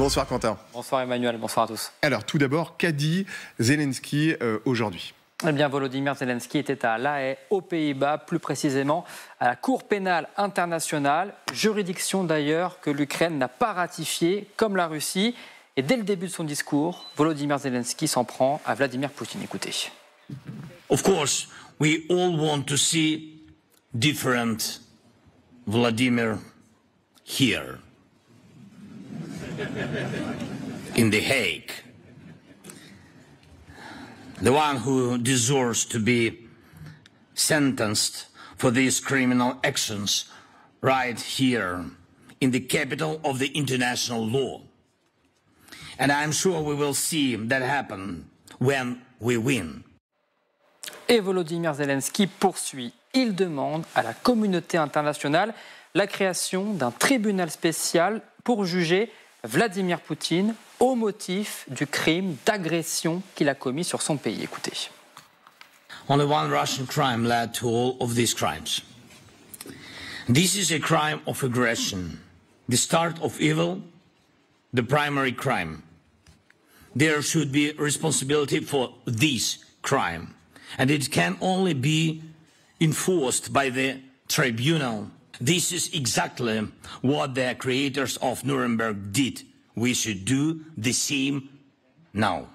Bonsoir Quentin. Bonsoir Emmanuel, bonsoir à tous. Alors tout d'abord, qu'a dit Zelensky aujourd'hui ? Eh bien, Volodymyr Zelensky était à La Haye, aux Pays-Bas, plus précisément à la Cour pénale internationale, juridiction d'ailleurs que l'Ukraine n'a pas ratifiée, comme la Russie. Et dès le début de son discours, Volodymyr Zelensky s'en prend à Vladimir Poutine. Écoutez. Of course, we all want to see different Vladimir here, in The Hague. The one who deserves to be sentenced for these criminal actions right here in the capital of the international law. And I'm sure we will see that happen when we win. Et Volodymyr Zelensky poursuit. Il demande à la communauté internationale la création d'un tribunal spécial pour juger Vladimir Poutine au motif du crime d'agression qu'il a commis sur son pays. Écoutez. Only one Russian crime led to all of these crimes. This is a crime of aggression, the start of evil, the primary crime. There should be responsibility for this crime, and it can only be enforced by the tribunal. This is exactly what the creators of Nuremberg did. We should do the same now.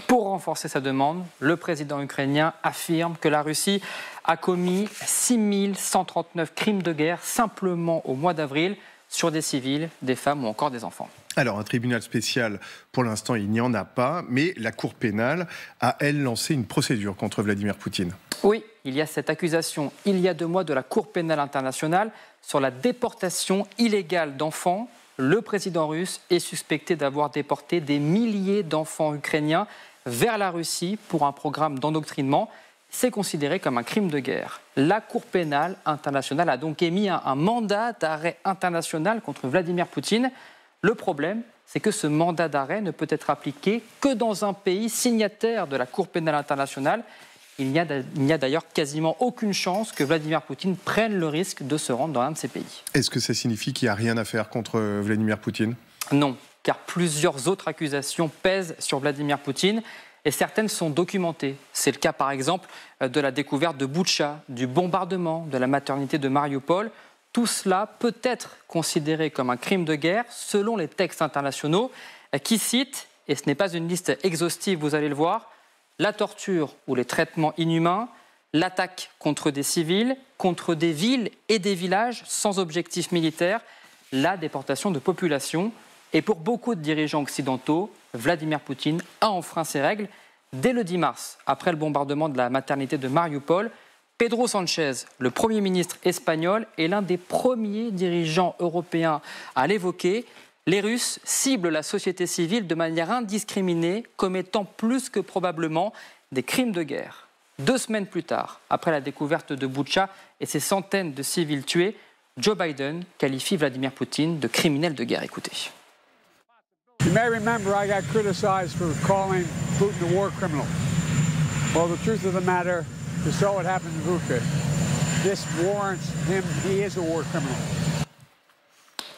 Pour renforcer sa demande, le président ukrainien affirme que la Russie a commis 6139 crimes de guerre simplement au mois d'avril sur des civils, des femmes ou encore des enfants. Alors, un tribunal spécial, pour l'instant, il n'y en a pas, mais la Cour pénale a, elle, lancé une procédure contre Vladimir Poutine. Oui, il y a cette accusation, il y a 2 mois, de la Cour pénale internationale sur la déportation illégale d'enfants. Le président russe est suspecté d'avoir déporté des milliers d'enfants ukrainiens vers la Russie pour un programme d'endoctrinement. C'est considéré comme un crime de guerre. La Cour pénale internationale a donc émis un mandat d'arrêt international contre Vladimir Poutine. Le problème, c'est que ce mandat d'arrêt ne peut être appliqué que dans un pays signataire de la Cour pénale internationale. Il n'y a d'ailleurs quasiment aucune chance que Vladimir Poutine prenne le risque de se rendre dans l'un de ces pays. Est-ce que ça signifie qu'il n'y a rien à faire contre Vladimir Poutine ? Non, car plusieurs autres accusations pèsent sur Vladimir Poutine et certaines sont documentées. C'est le cas par exemple de la découverte de Boutcha, du bombardement de la maternité de Mariupol. Tout cela peut être considéré comme un crime de guerre selon les textes internationaux qui citent, et ce n'est pas une liste exhaustive, vous allez le voir, la torture ou les traitements inhumains, l'attaque contre des civils, contre des villes et des villages sans objectif militaire, la déportation de populations. Et pour beaucoup de dirigeants occidentaux, Vladimir Poutine a enfreint ces règles. Dès le 10 mars, après le bombardement de la maternité de Mariupol, Pedro Sánchez, le Premier ministre espagnol, est l'un des premiers dirigeants européens à l'évoquer. Les Russes ciblent la société civile de manière indiscriminée, commettant plus que probablement des crimes de guerre. 2 semaines plus tard, après la découverte de Boutcha et ses centaines de civils tués, Joe Biden qualifie Vladimir Poutine de criminel de guerre. Écoutez. You may remember I got criticized for calling Putin a war criminal. Well, the truth of the matter is so it happened to Vuka. This warrants him, he is a war criminal.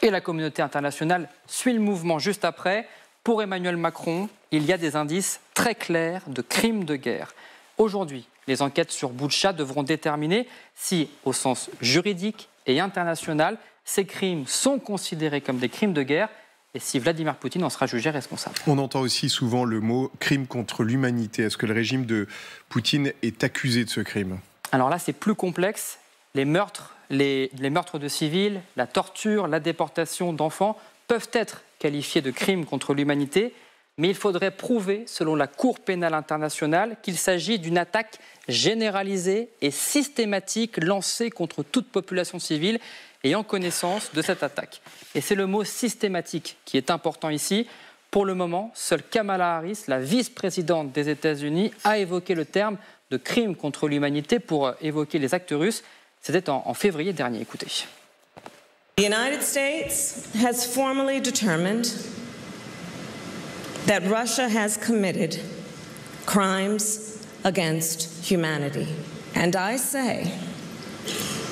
Et la communauté internationale suit le mouvement juste après. Pour Emmanuel Macron, il y a des indices très clairs de crimes de guerre. Aujourd'hui, les enquêtes sur Boutcha devront déterminer si, au sens juridique et international, ces crimes sont considérés comme des crimes de guerre et si Vladimir Poutine en sera jugé responsable. On entend aussi souvent le mot crime contre l'humanité. Est-ce que le régime de Poutine est accusé de ce crime ? Alors là, c'est plus complexe. Les meurtres de civils, la torture, la déportation d'enfants peuvent être qualifiés de crimes contre l'humanité, mais il faudrait prouver, selon la Cour pénale internationale, qu'il s'agit d'une attaque généralisée et systématique lancée contre toute population civile ayant connaissance de cette attaque. Et c'est le mot systématique qui est important ici. Pour le moment, seule Kamala Harris, la vice-présidente des États-Unis, a évoqué le terme de crime contre l'humanité pour évoquer les actes russes. C'était en février dernier. Écoutez. The United States has formally determined that Russia has committed crimes against humanity. And I say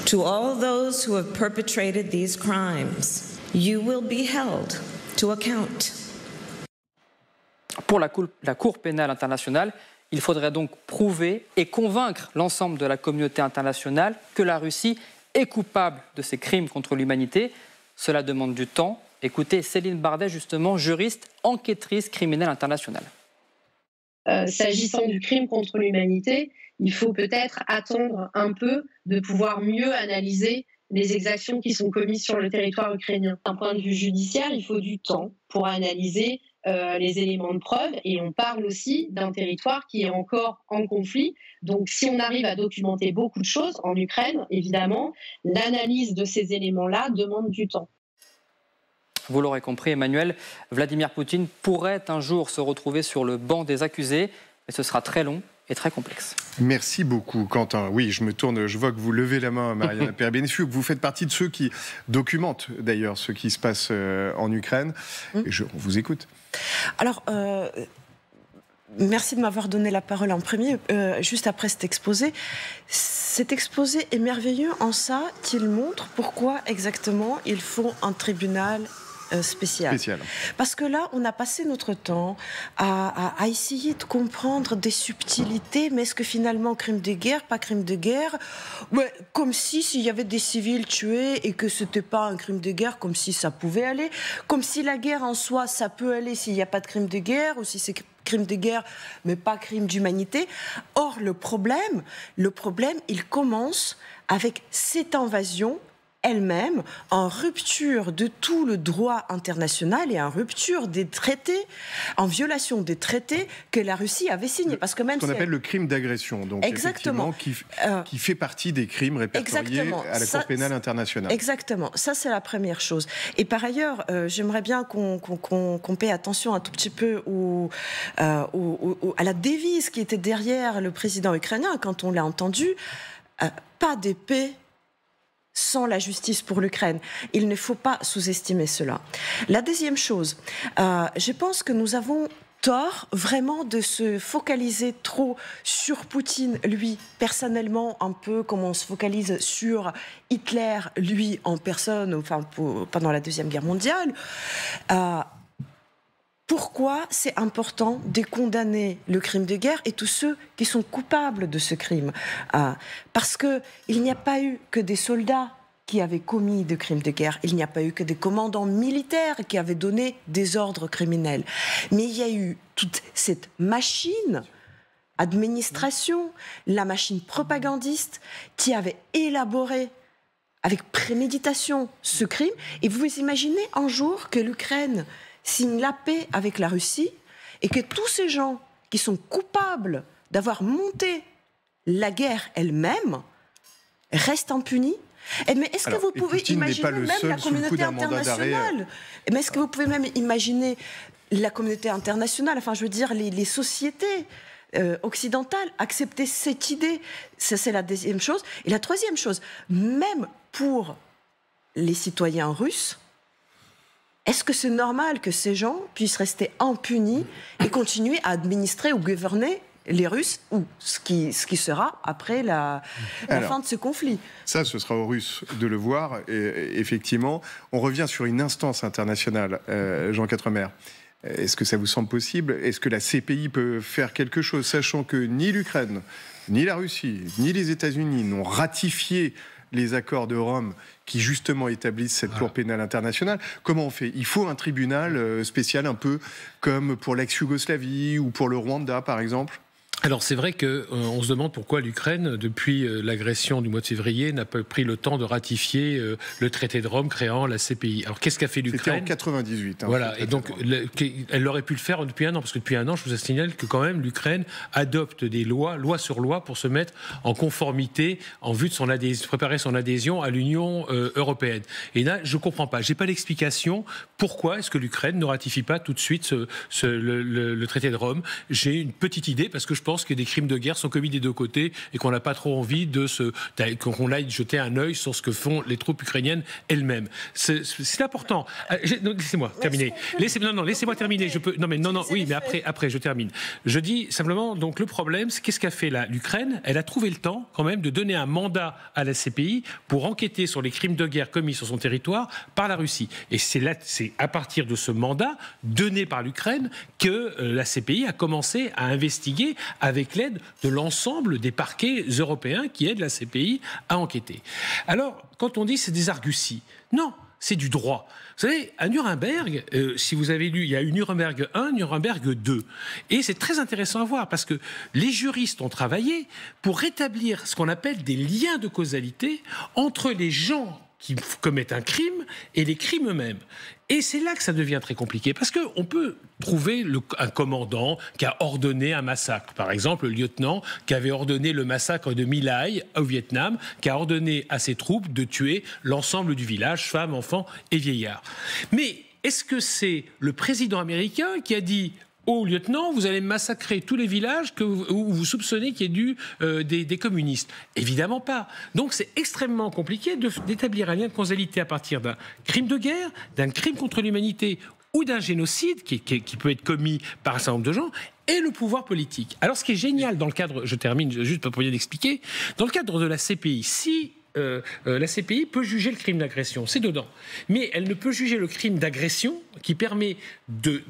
to all those who have perpetrated these crimes, you will be held to account. Pour la Cour pénale internationale, il faudrait donc prouver et convaincre l'ensemble de la communauté internationale que la Russie est coupable de ces crimes contre l'humanité. Cela demande du temps. Écoutez Céline Bardet, justement, juriste, enquêtrice criminelle internationale. S'agissant du crime contre l'humanité, il faut peut-être attendre un peu de pouvoir mieux analyser les exactions qui sont commises sur le territoire ukrainien. D'un point de vue judiciaire, il faut du temps pour analyser les éléments de preuve, et on parle aussi d'un territoire qui est encore en conflit. Donc si on arrive à documenter beaucoup de choses en Ukraine, évidemment, l'analyse de ces éléments-là demande du temps. Vous l'aurez compris, Emmanuel, Vladimir Poutine pourrait un jour se retrouver sur le banc des accusés, mais ce sera très long et très complexe. Merci beaucoup, Quentin. Oui, je me tourne, je vois que vous levez la main, Mariana Perbenessiou, que vous faites partie de ceux qui documentent d'ailleurs ce qui se passe en Ukraine. Et on vous écoute. Alors, merci de m'avoir donné la parole en premier, juste après cet exposé. Cet exposé est merveilleux en ça qu'il montre pourquoi exactement il faut un tribunal spécial. Parce que là, on a passé notre temps à essayer de comprendre des subtilités, mais est-ce que finalement, crime de guerre, pas crime de guerre, ouais, comme si s'il y avait des civils tués et que c'était pas un crime de guerre, comme si ça pouvait aller, comme si la guerre en soi, ça peut aller s'il n'y a pas de crime de guerre, ou si c'est crime de guerre, mais pas crime d'humanité. Or, le problème, il commence avec cette invasion elle-même, en rupture de tout le droit international et en rupture des traités, en violation des traités que la Russie avait signés. Parce que même ce qu'on appelle le crime d'agression, donc exactement, qui fait partie des crimes répertoriés à la Cour pénale internationale. Exactement, ça c'est la première chose. Et par ailleurs, j'aimerais bien qu'on paie attention un tout petit peu à la devise qui était derrière le président ukrainien quand on l'a entendu, pas de paix sans la justice pour l'Ukraine. Il ne faut pas sous-estimer cela. La deuxième chose, je pense que nous avons tort vraiment de se focaliser trop sur Poutine, lui, personnellement, un peu comme on se focalise sur Hitler, lui, en personne, enfin, pendant la Deuxième Guerre mondiale. Pourquoi c'est important de condamner le crime de guerre et tous ceux qui sont coupables de ce crime? Parce qu'il n'y a pas eu que des soldats qui avaient commis des crimes de guerre, il n'y a pas eu que des commandants militaires qui avaient donné des ordres criminels. Mais il y a eu toute cette machine, administration, la machine propagandiste qui avait élaboré avec préméditation ce crime. Et vous imaginez un jour que l'Ukraine signe la paix avec la Russie et que tous ces gens qui sont coupables d'avoir monté la guerre elle-même restent impunis. Mais est-ce que vous pouvez imaginer même la communauté internationale? Mais est-ce que vous pouvez même imaginer la communauté internationale, enfin je veux dire les sociétés occidentales accepter cette idée? Ça c'est la deuxième chose. Et la troisième chose, même pour les citoyens russes, est-ce que c'est normal que ces gens puissent rester impunis et continuer à administrer ou gouverner les Russes, ou ce qui sera après la fin de ce conflit? Ça, ce sera aux Russes de le voir. Et effectivement, on revient sur une instance internationale, Jean Quatremer. Est-ce que ça vous semble possible? Est-ce que la CPI peut faire quelque chose, sachant que ni l'Ukraine, ni la Russie, ni les États-Unis n'ont ratifié les accords de Rome qui justement établissent cette Cour pénale internationale? Comment on fait? Il faut un tribunal spécial, un peu comme pour l'ex-Yougoslavie ou pour le Rwanda, par exemple? Alors c'est vrai qu'on se demande pourquoi l'Ukraine, depuis l'agression du mois de février, n'a pas pris le temps de ratifier le traité de Rome créant la CPI. Alors qu'est-ce qu'a fait l'Ukraine? C'était en 98. Voilà, et donc elle aurait pu le faire depuis un an, parce que depuis un an, je vous signale que quand même l'Ukraine adopte des lois sur loi, pour se mettre en conformité en vue de préparer son adhésion à l'Union européenne. Et là, je ne comprends pas, j'ai pas l'explication pourquoi est-ce que l'Ukraine ne ratifie pas tout de suite le traité de Rome. J'ai une petite idée, parce que je pense pense que des crimes de guerre sont commis des deux côtés et qu'on n'a pas trop envie qu'on aille jeter un œil sur ce que font les troupes ukrainiennes elles-mêmes. C'est important. Laissez-moi terminer. Laissez-moi terminer. Mais après, je termine. Je dis simplement, donc le problème, c'est qu'est-ce qu'a fait l'Ukraine? Elle a trouvé le temps, quand même, de donner un mandat à la CPI pour enquêter sur les crimes de guerre commis sur son territoire par la Russie. Et c'est à partir de ce mandat donné par l'Ukraine que la CPI a commencé à investiguer avec l'aide de l'ensemble des parquets européens qui aident la CPI à enquêter. Alors, quand on dit c'est des arguties, non, c'est du droit. Vous savez, à Nuremberg, si vous avez lu, il y a eu Nuremberg 1, Nuremberg 2. Et c'est très intéressant à voir parce que les juristes ont travaillé pour rétablir ce qu'on appelle des liens de causalité entre les gens qui commettent un crime et les crimes eux-mêmes. Et c'est là que ça devient très compliqué, parce qu'on peut trouver un commandant qui a ordonné un massacre. Par exemple, le lieutenant qui avait ordonné le massacre de My Lai au Vietnam, qui a ordonné à ses troupes de tuer l'ensemble du village, femmes, enfants et vieillards. Mais est-ce que c'est le président américain qui a dit au lieutenant, vous allez massacrer tous les villages où vous soupçonnez qu'il y ait des communistes? Évidemment pas. Donc c'est extrêmement compliqué d'établir un lien de causalité à partir d'un crime de guerre, d'un crime contre l'humanité ou d'un génocide qui peut être commis par un certain nombre de gens, et le pouvoir politique. Alors ce qui est génial dans le cadre, je termine juste pour bien expliquer, dans le cadre de la CPI, si la CPI peut juger le crime d'agression, c'est dedans. Mais elle ne peut juger le crime d'agression qui permet de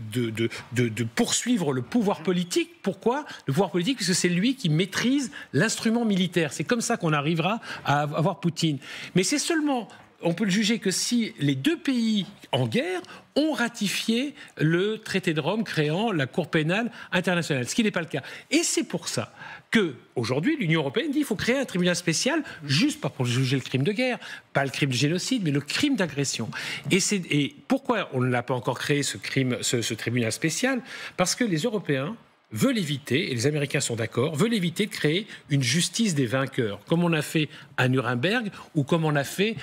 poursuivre le pouvoir politique. Pourquoi le pouvoir politique? Parce que c'est lui qui maîtrise l'instrument militaire. C'est comme ça qu'on arrivera à avoir Poutine. Mais c'est seulement... On peut le juger que si les deux pays en guerre ont ratifié le traité de Rome créant la Cour pénale internationale, ce qui n'est pas le cas. Et c'est pour ça qu'aujourd'hui, l'Union européenne dit qu'il faut créer un tribunal spécial, juste pas pour juger le crime de guerre, pas le crime de génocide, mais le crime d'agression. Et pourquoi on ne l'a pas encore créé, ce tribunal spécial? Parce que les Européens veulent éviter, et les Américains sont d'accord, veulent éviter de créer une justice des vainqueurs, comme on a fait à Nuremberg ou comme on a fait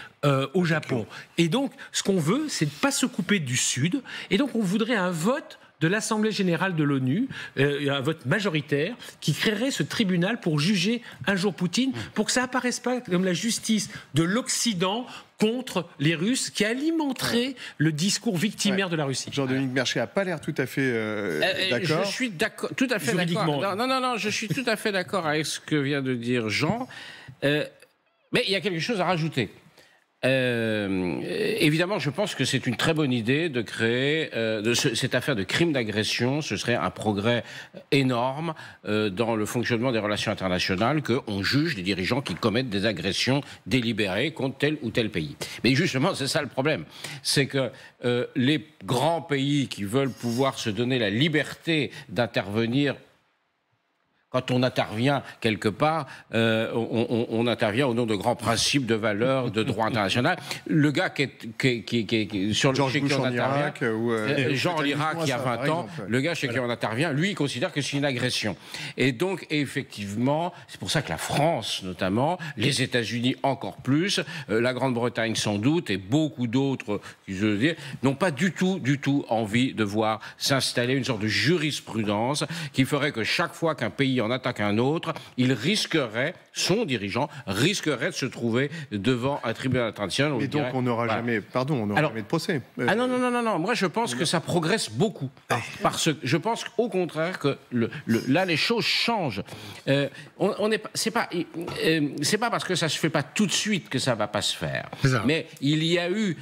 au Japon. Et donc, ce qu'on veut, c'est de ne pas se couper du Sud, et donc on voudrait un vote de l'Assemblée générale de l'ONU, un vote majoritaire, qui créerait ce tribunal pour juger un jour Poutine, pour que ça apparaisse pas comme la justice de l'Occident contre les Russes, qui alimenterait le discours victimaire de la Russie. Jean-Dominique Merchet n'a pas l'air tout à fait d'accord. Je suis tout à fait d'accord. Non, je suis tout à fait d'accord avec ce que vient de dire Jean. Mais il y a quelque chose à rajouter. Évidemment, je pense que c'est une très bonne idée de créer cette affaire de crime d'agression. Ce serait un progrès énorme dans le fonctionnement des relations internationales qu'on juge des dirigeants qui commettent des agressions délibérées contre tel ou tel pays. Mais justement, c'est ça le problème. C'est que les grands pays qui veulent pouvoir se donner la liberté d'intervenir, quand on intervient quelque part, on intervient au nom de grands principes, de valeurs, de droit international. Le gars qui est sur le chez qui on intervient, Jean en Irak il y a 20 ans, le gars chez qui on intervient, lui, il considère que c'est une agression. Et donc, effectivement, c'est pour ça que la France, notamment, les États-Unis encore plus, la Grande-Bretagne sans doute, et beaucoup d'autres, je veux dire, n'ont pas du tout envie de voir s'installer une sorte de jurisprudence qui ferait que chaque fois qu'un pays en attaque un autre, il risquerait, son dirigeant risquerait de se trouver devant un tribunal international. Mais donc on n'aura jamais, jamais de procès. Ah non. Moi je pense que ça progresse beaucoup. Parce que je pense au contraire que là les choses changent. C'est pas parce que ça se fait pas tout de suite que ça va pas se faire. Mais il y a eu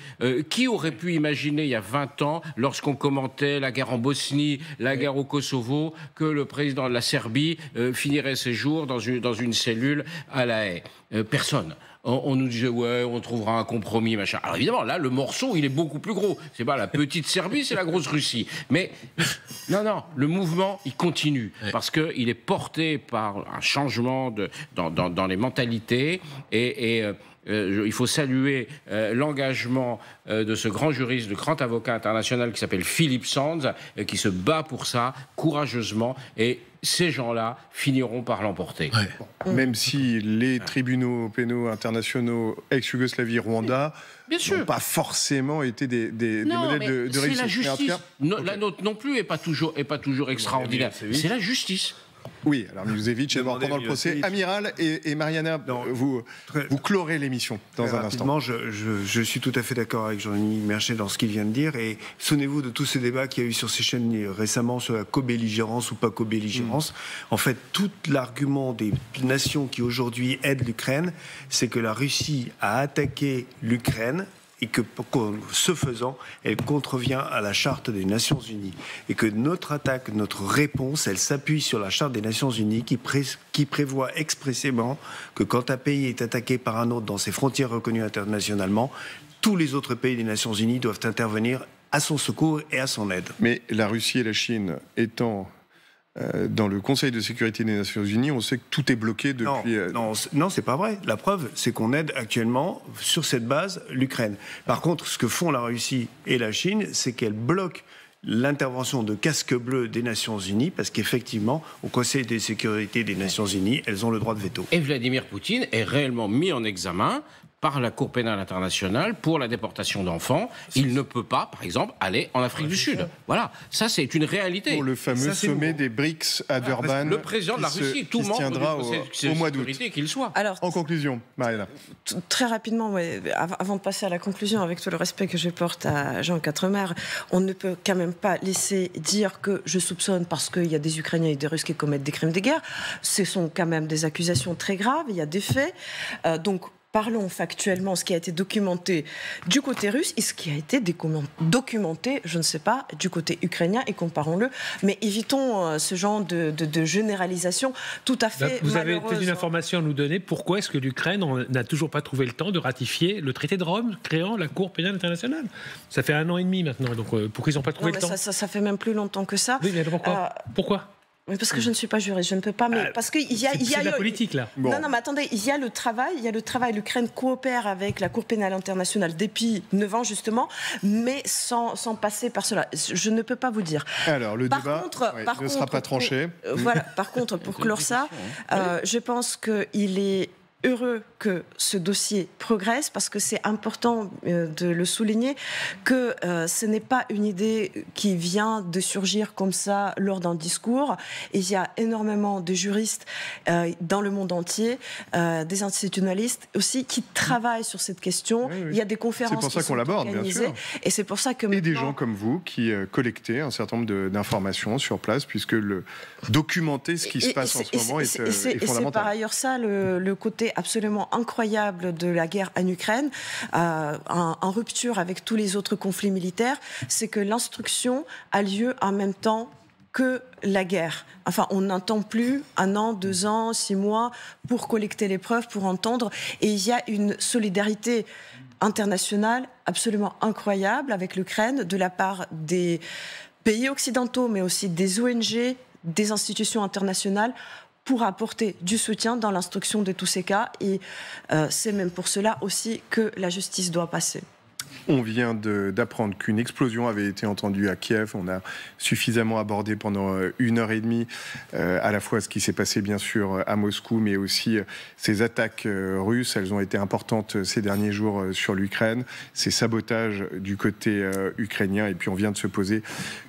qui aurait pu imaginer il y a 20 ans, lorsqu'on commentait la guerre en Bosnie, la guerre au Kosovo, que le président de la Serbie finirait ses jours dans une cellule à La Haye. Personne. On nous disait, ouais, on trouvera un compromis, machin. Alors évidemment, là, le morceau, il est beaucoup plus gros. C'est pas la petite Serbie, c'est la grosse Russie. Mais non, le mouvement, il continue. Parce qu'il est porté par un changement dans les mentalités. Il faut saluer l'engagement de ce grand juriste, de grand avocat international qui s'appelle Philippe Sands, qui se bat pour ça courageusement. Et ces gens-là finiront par l'emporter. Même si les tribunaux pénaux internationaux ex-Yougoslavie, Rwanda, n'ont pas forcément été des modèles de réussite. La justice. La nôtre non plus n'est pas toujours extraordinaire. C'est la justice. Oui, alors Milosevich est mort pendant le procès. Amiral et Mariana, vous clorez l'émission dans un instant. Je suis tout à fait d'accord avec Jean-Denis Merchet dans ce qu'il vient de dire. Et souvenez-vous de tous ces débats qu'il y a eu sur ces chaînes récemment sur la co-belligérance ou pas co-belligérance. En fait, tout l'argument des nations qui aujourd'hui aident l'Ukraine, c'est que la Russie a attaqué l'Ukraine et que, ce faisant, elle contrevient à la Charte des Nations Unies. Et que notre attaque, notre réponse, elle s'appuie sur la Charte des Nations Unies qui prévoit expressément que quand un pays est attaqué par un autre dans ses frontières reconnues internationalement, tous les autres pays des Nations Unies doivent intervenir à son secours et à son aide. Mais la Russie et la Chine étant dans le Conseil de sécurité des Nations Unies, on sait que tout est bloqué depuis... Non, c'est pas vrai. La preuve, c'est qu'on aide actuellement, sur cette base, l'Ukraine. Par contre, ce que font la Russie et la Chine, c'est qu'elles bloquent l'intervention de casque bleu des Nations Unies, parce qu'effectivement, au Conseil de sécurité des Nations Unies, elles ont le droit de veto. Et Vladimir Poutine est réellement mis en examen par la Cour pénale internationale pour la déportation d'enfants. Il ne peut pas, par exemple, aller en Afrique du Sud. Voilà, ça c'est une réalité. Pour le fameux sommet des BRICS à Durban, le président de la Russie, tout membre du Conseil de sécurité qu'il soit. Alors, en conclusion, Mariana. Très rapidement, avant de passer à la conclusion, avec tout le respect que je porte à Jean Quatremer, on ne peut quand même pas laisser dire que je soupçonne parce qu'il y a des Ukrainiens et des Russes qui commettent des crimes de guerre. Ce sont quand même des accusations très graves, il y a des faits. Donc, parlons factuellement ce qui a été documenté du côté russe et ce qui a été documenté, je ne sais pas, du côté ukrainien, et comparons-le. Mais évitons ce genre de généralisation tout à fait Vous avez malheureuse. une information à nous donner. Pourquoi est-ce que l'Ukraine n'a toujours pas trouvé le temps de ratifier le traité de Rome créant la Cour pénale internationale? Ça fait 1 an et demi maintenant. Donc pourquoi ils n'ont pas trouvé le temps? Ça fait même plus longtemps que ça. Oui, mais pourquoi Oui, parce que je ne suis pas juriste, je ne peux pas. Mais parce qu'il y a, c'est de la politique là. Bon. Non, mais attendez, il y a le travail. L'Ukraine coopère avec la Cour pénale internationale depuis 9 ans justement, mais sans passer par cela. Je ne peux pas vous dire. Alors le débat ne sera pas tranché. Voilà. Par contre, pour clore ça, je pense qu'il est heureux que ce dossier progresse, parce que c'est important de le souligner, que ce n'est pas une idée qui vient de surgir comme ça lors d'un discours. Et il y a énormément de juristes dans le monde entier, des institutionnalistes aussi, qui travaillent sur cette question. Oui. Il y a des conférences. C'est pour ça qu'on l'aborde, bien sûr. Et c'est pour ça que des gens comme vous qui collectez un certain nombre d'informations sur place, puisque documenter ce qui se passe en ce moment est fondamental. Et c'est par ailleurs ça le côté absolument incroyable de la guerre en Ukraine, en rupture avec tous les autres conflits militaires, c'est que l'instruction a lieu en même temps que la guerre. Enfin, on n'entend plus 1 an, 2 ans, 6 mois pour collecter les preuves, pour entendre. Et il y a une solidarité internationale absolument incroyable avec l'Ukraine de la part des pays occidentaux, mais aussi des ONG, des institutions internationales, pour apporter du soutien dans l'instruction de tous ces cas. Et c'est même pour cela aussi que la justice doit passer. On vient d'apprendre qu'une explosion avait été entendue à Kiev. On a suffisamment abordé pendant 1h30 à la fois ce qui s'est passé bien sûr à Moscou, mais aussi ces attaques russes. Elles ont été importantes ces derniers jours sur l'Ukraine, ces sabotages du côté ukrainien. Et puis on vient de se poser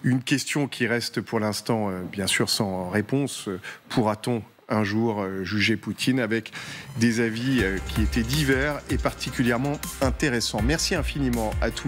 une question qui reste pour l'instant bien sûr sans réponse. Pourra-t-on un jour juger Poutine, avec des avis qui étaient divers et particulièrement intéressants. Merci infiniment à tous.